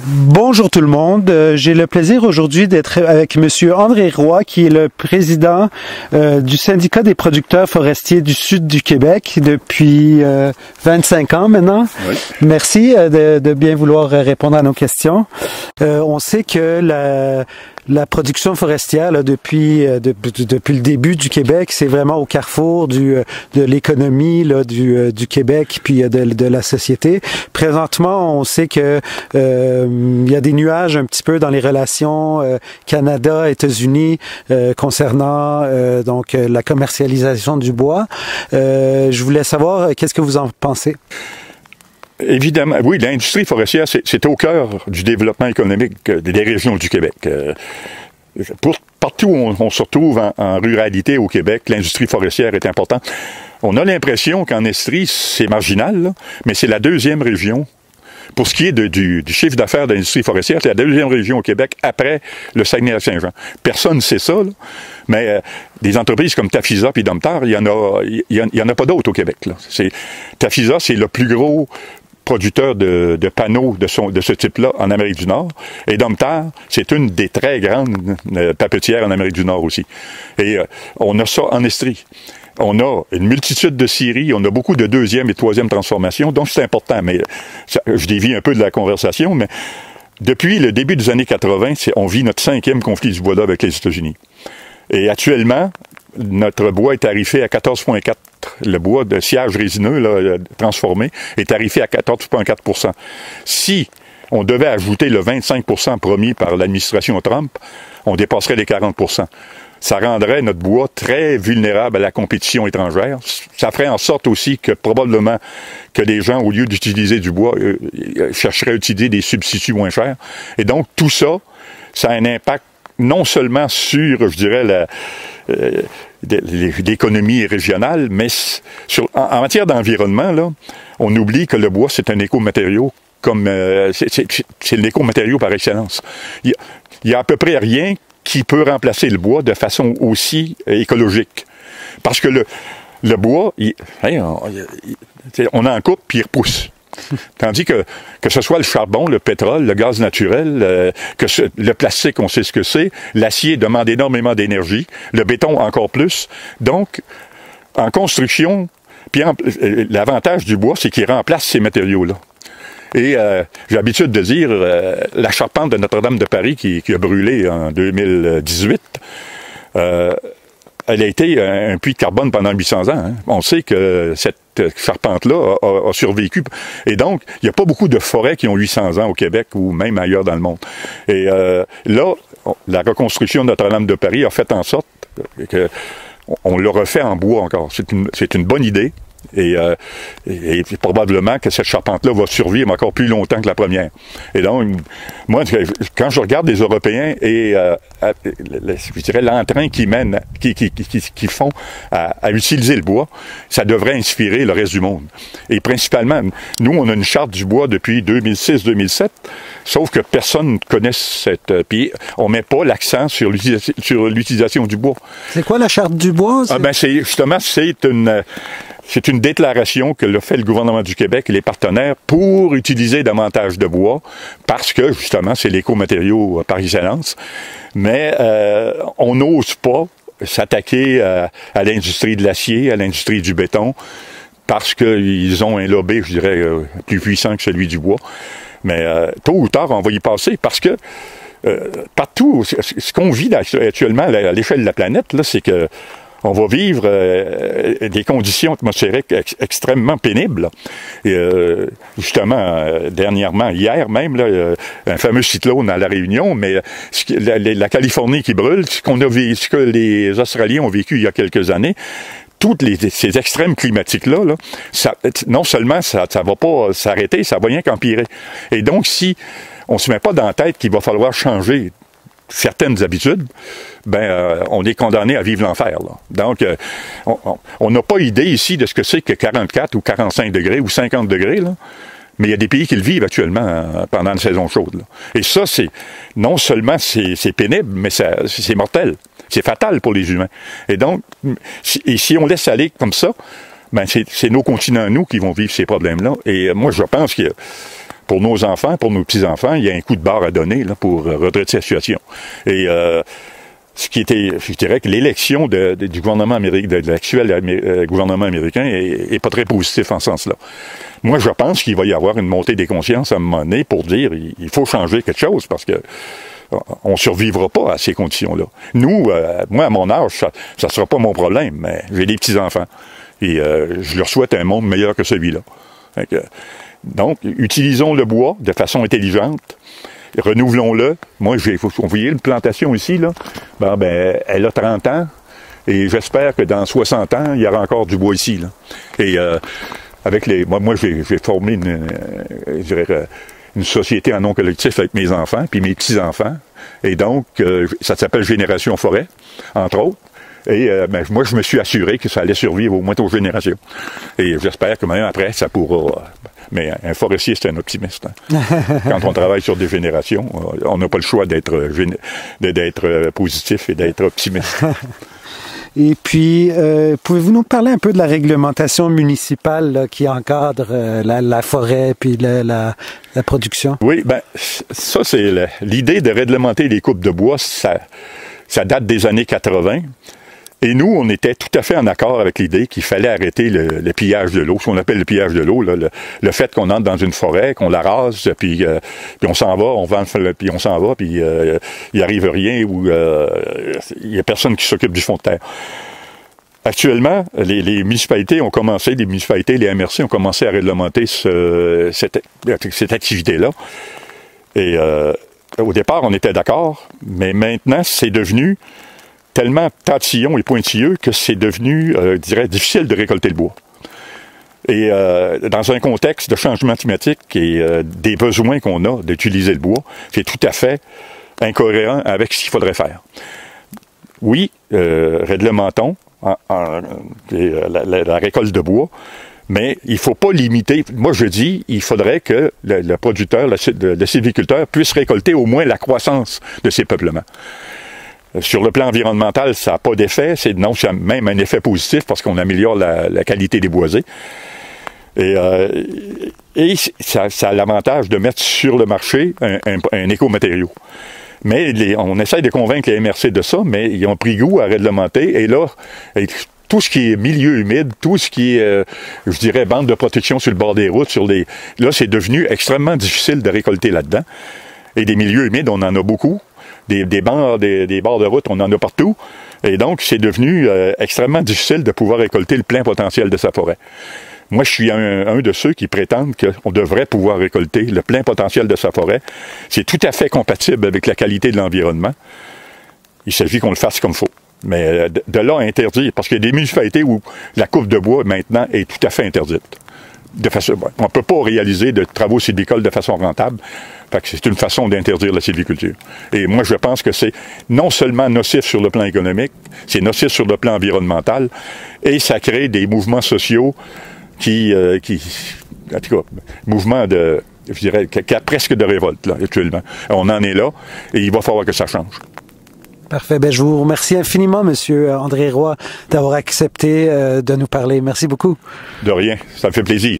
Bonjour tout le monde. J'ai le plaisir aujourd'hui d'être avec Monsieur André Roy, qui est le président du syndicat des producteurs forestiers du sud du Québec depuis 25 ans maintenant. Oui. Merci de bien vouloir répondre à nos questions. On sait que la production forestière là, depuis le début du Québec, c'est vraiment au carrefour de l'économie là, du Québec puis de la société. Présentement, on sait que il y a des nuages un petit peu dans les relations Canada-États-Unis concernant donc la commercialisation du bois. Je voulais savoir qu'est-ce que vous en pensez. Évidemment, oui, l'industrie forestière, c'est au cœur du développement économique des régions du Québec. Partout où on se retrouve en ruralité au Québec, l'industrie forestière est importante. On a l'impression qu'en Estrie, c'est marginal, là, mais c'est la deuxième région. Pour ce qui est du chiffre d'affaires de l'industrie forestière, c'est la deuxième région au Québec après le Saguenay-Lac-Saint-Jean. Personne ne sait ça, là, mais des entreprises comme Tafisa et Domtar, il y en a pas d'autres au Québec. Là. Tafisa, c'est le plus gros producteur de panneaux de ce type-là en Amérique du Nord. Et Domtar, c'est une des très grandes papetières en Amérique du Nord aussi. Et on a ça en Estrie. On a une multitude de scieries, on a beaucoup de deuxième et troisième transformation, donc c'est important. Mais je dévie un peu de la conversation, mais depuis le début des années 80, on vit notre 5e conflit du bois-là avec les États-Unis. Et actuellement, notre bois est tarifé à 14,4. Le bois de sciage résineux là, transformé est tarifé à 14,4 %. Si on devait ajouter le 25 % promis par l'administration Trump, on dépasserait les 40 %. Ça rendrait notre bois très vulnérable à la compétition étrangère. Ça ferait en sorte aussi que probablement que les gens, au lieu d'utiliser du bois, chercheraient à utiliser des substituts moins chers. Et donc, tout ça, ça a un impact non seulement sur, je dirais, l'économie régionale, mais en matière d'environnement, là, on oublie que le bois, c'est un écomatériau comme c'est l'écomatériau par excellence. Il y a à peu près rien qui peut remplacer le bois de façon aussi écologique. Parce que le bois, on en coupe puis il repousse. Tandis que ce soit le charbon, le pétrole, le gaz naturel, le plastique, on sait ce que c'est, l'acier demande énormément d'énergie, le béton encore plus. Donc, en construction, puis l'avantage du bois, c'est qu'il remplace ces matériaux-là. Et j'ai l'habitude de dire, la charpente de Notre-Dame de Paris qui a brûlé en 2018, elle a été un puits de carbone pendant 800 ans. Hein. On sait que cette charpente-là a survécu. Et donc, il n'y a pas beaucoup de forêts qui ont 800 ans au Québec ou même ailleurs dans le monde. Et là, la reconstruction de Notre-Dame de Paris a fait en sorte qu'on le refait en bois encore. C'est une bonne idée. Et probablement que cette charpente-là va survivre encore plus longtemps que la première. Et donc, moi, quand je regarde les Européens et je dirais l'entrain qu'ils mènent, qu'ils font à utiliser le bois, ça devrait inspirer le reste du monde. Et principalement, nous, on a une charte du bois depuis 2006-2007, sauf que personne ne connaît cette... Puis on met pas l'accent sur l'utilisation du bois. C'est quoi la charte du bois? Ah ben c'est une déclaration que l'a fait le gouvernement du Québec et les partenaires pour utiliser davantage de bois, parce que, justement, c'est l'écomatériau par excellence. Mais on n'ose pas s'attaquer à l'industrie de l'acier, à l'industrie du béton, parce qu'ils ont un lobby, je dirais, plus puissant que celui du bois. Mais tôt ou tard, on va y passer, parce que partout, ce qu'on vit actuellement à l'échelle de la planète, là, c'est que on va vivre des conditions atmosphériques extrêmement pénibles. Et, justement, dernièrement, hier même, là, un fameux cyclone à La Réunion, mais la Californie qui brûle, ce que les Australiens ont vécu il y a quelques années, ces extrêmes climatiques-là, là, non seulement ça va pas s'arrêter, ça va rien qu'empirer. Et donc, si on se met pas dans la tête qu'il va falloir changer certaines habitudes, on est condamné à vivre l'enfer. Là. Donc, on n'a pas idée ici de ce que c'est que 44 ou 45 degrés ou 50 degrés, là. Mais il y a des pays qui le vivent actuellement pendant une saison chaude. Là. Et ça, non seulement c'est pénible, mais c'est mortel. C'est fatal pour les humains. Et donc, si on laisse aller comme ça, c'est nos continents, nous, qui vont vivre ces problèmes-là. Et moi, je pense que pour nos enfants, pour nos petits-enfants, il y a un coup de barre à donner là, pour redresser la situation. Et ce qui était, je dirais que l'élection du gouvernement américain, de l'actuel gouvernement américain est pas très positif en ce sens-là. Moi, je pense qu'il va y avoir une montée des consciences à un moment donné pour dire il faut changer quelque chose parce que on survivra pas à ces conditions-là. Nous, moi, à mon âge, ça sera pas mon problème, mais j'ai des petits-enfants. Et je leur souhaite un monde meilleur que celui-là. Donc, utilisons le bois de façon intelligente. Renouvelons-le. Moi, vous voyez une plantation ici, là? Ben, elle a 30 ans. Et j'espère que dans 60 ans, il y aura encore du bois ici, là. Et avec moi, j'ai formé une société en non collectif avec mes enfants, puis mes petits-enfants. Et donc, ça s'appelle Génération Forêt, entre autres. Et moi, je me suis assuré que ça allait survivre au moins aux générations. Et j'espère que même après, ça pourra... Mais un forestier, c'est un optimiste. Hein. Quand on travaille sur des générations, on n'a pas le choix d'être positif et d'être optimiste. Et puis, pouvez-vous nous parler un peu de la réglementation municipale là, qui encadre la forêt puis la production? Oui, ben ça, c'est l'idée de réglementer les coupes de bois, ça date des années 80. Et nous, on était tout à fait en accord avec l'idée qu'il fallait arrêter le pillage de l'eau, ce qu'on appelle le pillage de l'eau, le fait qu'on entre dans une forêt, qu'on la rase, puis on s'en va, on vend, puis on s'en va, puis il arrive rien, ou il y a personne qui s'occupe du fond de terre. Actuellement, les municipalités ont commencé, les MRC ont commencé à réglementer cette activité-là. Et au départ, on était d'accord, mais maintenant, c'est devenu tellement tatillon et pointilleux que c'est devenu, je dirais, difficile de récolter le bois. Et dans un contexte de changement climatique et des besoins qu'on a d'utiliser le bois, c'est tout à fait incohérent avec ce qu'il faudrait faire. Oui, réglementons la récolte de bois, mais il ne faut pas limiter. Moi, je dis, il faudrait que le producteur, le sylviculteur puisse récolter au moins la croissance de ces peuplements. Sur le plan environnemental, ça n'a pas d'effet. C'est même un effet positif parce qu'on améliore la qualité des boisés. Et ça a l'avantage de mettre sur le marché un écomatériau. Mais on essaie de convaincre les MRC de ça, mais ils ont pris goût à réglementer. Et là, tout ce qui est milieu humide, tout ce qui est, je dirais, bande de protection sur le bord des routes, là, c'est devenu extrêmement difficile de récolter là-dedans. Et des milieux humides, on en a beaucoup. Des bords de route, on en a partout. Et donc, c'est devenu extrêmement difficile de pouvoir récolter le plein potentiel de sa forêt. Moi, je suis un de ceux qui prétendent qu'on devrait pouvoir récolter le plein potentiel de sa forêt. C'est tout à fait compatible avec la qualité de l'environnement. Il s'agit qu'on le fasse comme il faut. Mais de là à interdire, parce qu'il y a des municipalités où la coupe de bois, maintenant, est tout à fait interdite. On ne peut pas réaliser de travaux sylvicoles de façon rentable. Fait que c'est une façon d'interdire la sylviculture. Et moi, je pense que c'est non seulement nocif sur le plan économique, c'est nocif sur le plan environnemental, et ça crée des mouvements sociaux qui en tout cas, mouvements je dirais, presque de révolte, là, actuellement. On en est là, et il va falloir que ça change. Parfait. Ben, je vous remercie infiniment, Monsieur André Roy, d'avoir accepté de nous parler. Merci beaucoup. De rien. Ça me fait plaisir.